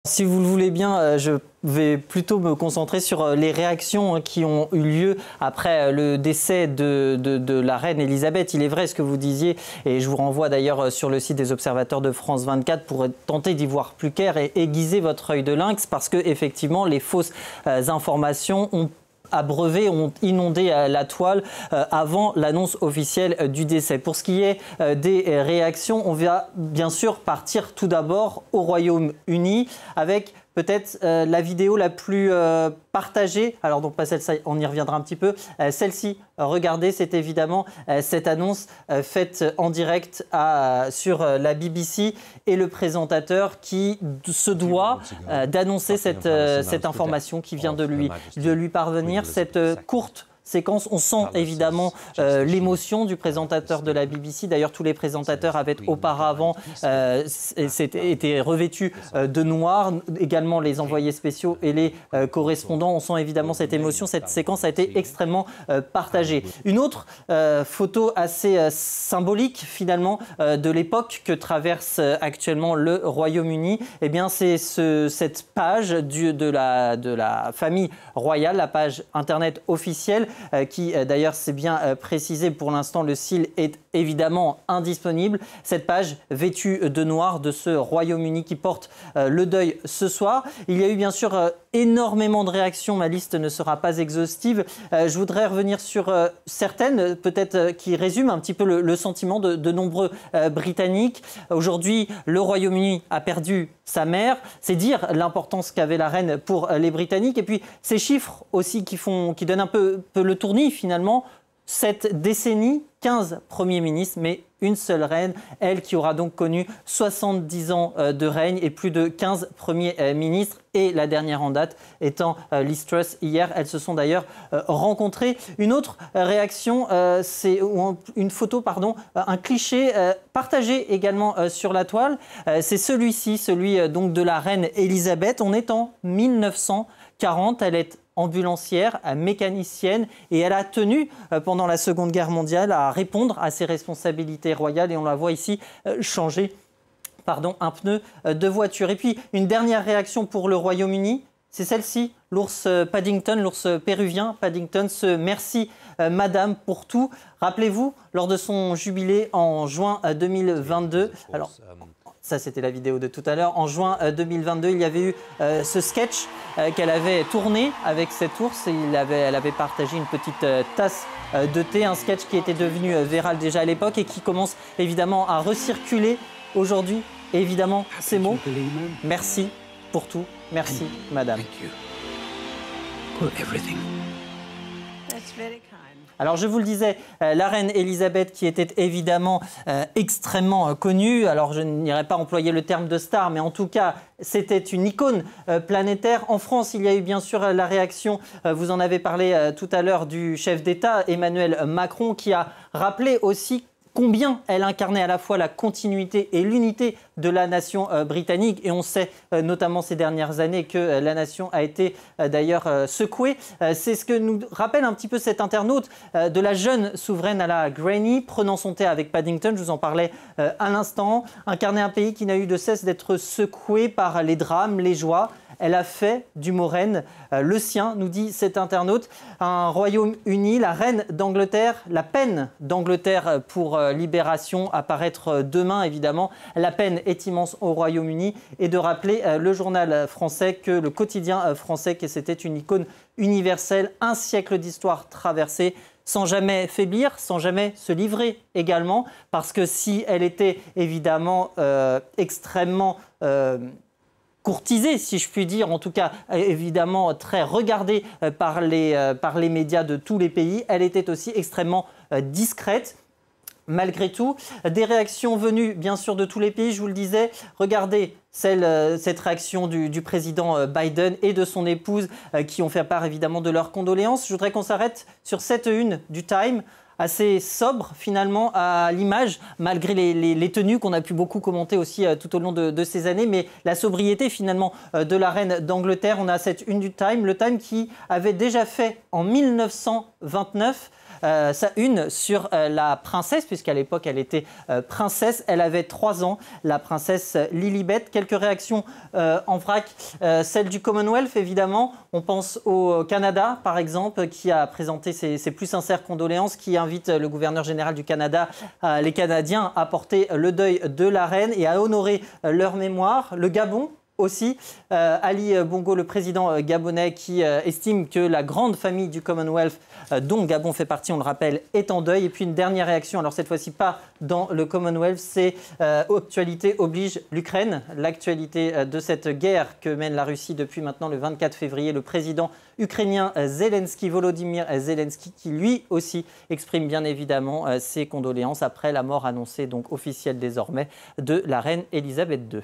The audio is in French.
Si vous le voulez bien, je vais plutôt me concentrer sur les réactions qui ont eu lieu après le décès de la reine Elisabeth. Il est vrai ce que vous disiez, et je vous renvoie d'ailleurs sur le site des observateurs de France 24 pour tenter d'y voir plus clair et aiguiser votre œil de lynx, parce que effectivement les fausses informations ont inondé la toile avant l'annonce officielle du décès. Pour ce qui est des réactions, on va bien sûr partir tout d'abord au Royaume-Uni avec peut-être la vidéo la plus partagée. Alors donc pas celle-ci, on y reviendra un petit peu. Celle-ci, regardez, c'est évidemment cette annonce faite en direct sur la BBC et le présentateur qui se doit d'annoncer cette information qui vient de lui parvenir. Cette courte séquence, on sent évidemment l'émotion du présentateur de la BBC. D'ailleurs, tous les présentateurs avaient auparavant été revêtus de noir, également les envoyés spéciaux et les correspondants. On sent évidemment cette émotion. Cette séquence a été extrêmement partagée. Une autre photo assez symbolique finalement de l'époque que traverse actuellement le Royaume-Uni, eh bien c'est cette page de la famille royale, la page internet officielle, qui d'ailleurs c'est bien précisé, pour l'instant le SIL est évidemment indisponible. Cette page vêtue de noir de ce Royaume-Uni qui porte le deuil ce soir. Il y a eu bien sûr énormément de réactions, ma liste ne sera pas exhaustive. Je voudrais revenir sur certaines, peut-être qui résument un petit peu le sentiment de nombreux Britanniques. Aujourd'hui, le Royaume-Uni a perdu sa mère. C'est dire l'importance qu'avait la reine pour les Britanniques. Et puis ces chiffres aussi qui donnent un peu le tournis finalement. Cette décennie, 15 premiers ministres, mais une seule reine, elle qui aura donc connu 70 ans de règne et plus de 15 premiers ministres. Et la dernière en date étant Liz Truss hier. Elles se sont d'ailleurs rencontrées. Une autre réaction, c'est une photo, un cliché partagé également sur la toile. C'est celui-ci, celui donc de la reine Elisabeth. On est en 1940, elle est ambulancière, mécanicienne, et elle a tenu pendant la Seconde Guerre mondiale à répondre à ses responsabilités royales, et on la voit ici changer un pneu de voiture. Et puis une dernière réaction pour le Royaume-Uni, c'est celle-ci, l'ours Paddington, l'ours péruvien Paddington, ce merci madame pour tout. Rappelez-vous, lors de son jubilé en juin 2022, alors ça c'était la vidéo de tout à l'heure, en juin 2022, il y avait eu ce sketch qu'elle avait tourné avec cet ours, et elle avait partagé une petite tasse de thé, un sketch qui était devenu viral déjà à l'époque et qui commence évidemment à recirculer aujourd'hui. Évidemment, ces mots, merci pour tout, merci madame. Alors je vous le disais, la reine Elisabeth qui était évidemment extrêmement connue, alors je n'irai pas employer le terme de star, mais en tout cas c'était une icône planétaire. En France, il y a eu bien sûr la réaction, vous en avez parlé tout à l'heure, du chef d'État Emmanuel Macron, qui a rappelé aussi combien elle incarnait à la fois la continuité et l'unité de la nation britannique. Et on sait notamment ces dernières années que la nation a été d'ailleurs secouée. C'est ce que nous rappelle un petit peu cet internaute, de la jeune souveraine à la Granny, prenant son thé avec Paddington, je vous en parlais à l'instant, incarner un pays qui n'a eu de cesse d'être secoué par les drames, les joies. Elle a fait du Maurenne le sien, nous dit cet internaute. Un Royaume-Uni, la reine d'Angleterre, la peine d'Angleterre pour libération, à paraître demain évidemment. La peine est immense au Royaume-Uni. Et de rappeler le journal français, que le quotidien français, que c'était une icône universelle, un siècle d'histoire traversée, sans jamais faiblir, sans jamais se livrer également, parce que si elle était évidemment extrêmement courtisée, si je puis dire, en tout cas évidemment très regardée par les médias de tous les pays, elle était aussi extrêmement discrète. Malgré tout, des réactions venues bien sûr de tous les pays, je vous le disais. Regardez cette réaction du président Biden et de son épouse qui ont fait part évidemment de leurs condoléances. Je voudrais qu'on s'arrête sur cette une du Time, assez sobre finalement à l'image, malgré les tenues qu'on a pu beaucoup commenter aussi tout au long de ces années, mais la sobriété finalement de la reine d'Angleterre. On a cette une du Time, le Time qui avait déjà fait en 1900 29. Sa une sur la princesse, puisqu'à l'époque elle était princesse. Elle avait 3 ans, la princesse Lilibet. Quelques réactions en vrac. Celle du Commonwealth, évidemment. On pense au Canada, par exemple, qui a présenté ses plus sincères condoléances, qui invite le gouverneur général du Canada, les Canadiens, à porter le deuil de la reine et à honorer leur mémoire. Le Gabon aussi, Ali Bongo, le président gabonais, qui estime que la grande famille du Commonwealth, dont Gabon fait partie, on le rappelle, est en deuil. Et puis une dernière réaction, alors cette fois-ci pas dans le Commonwealth, c'est actualité oblige l'Ukraine. L'actualité de cette guerre que mène la Russie depuis maintenant le 24 février. Le président ukrainien Volodymyr Zelensky, qui lui aussi exprime bien évidemment ses condoléances après la mort annoncée, donc officielle désormais, de la reine Elisabeth II.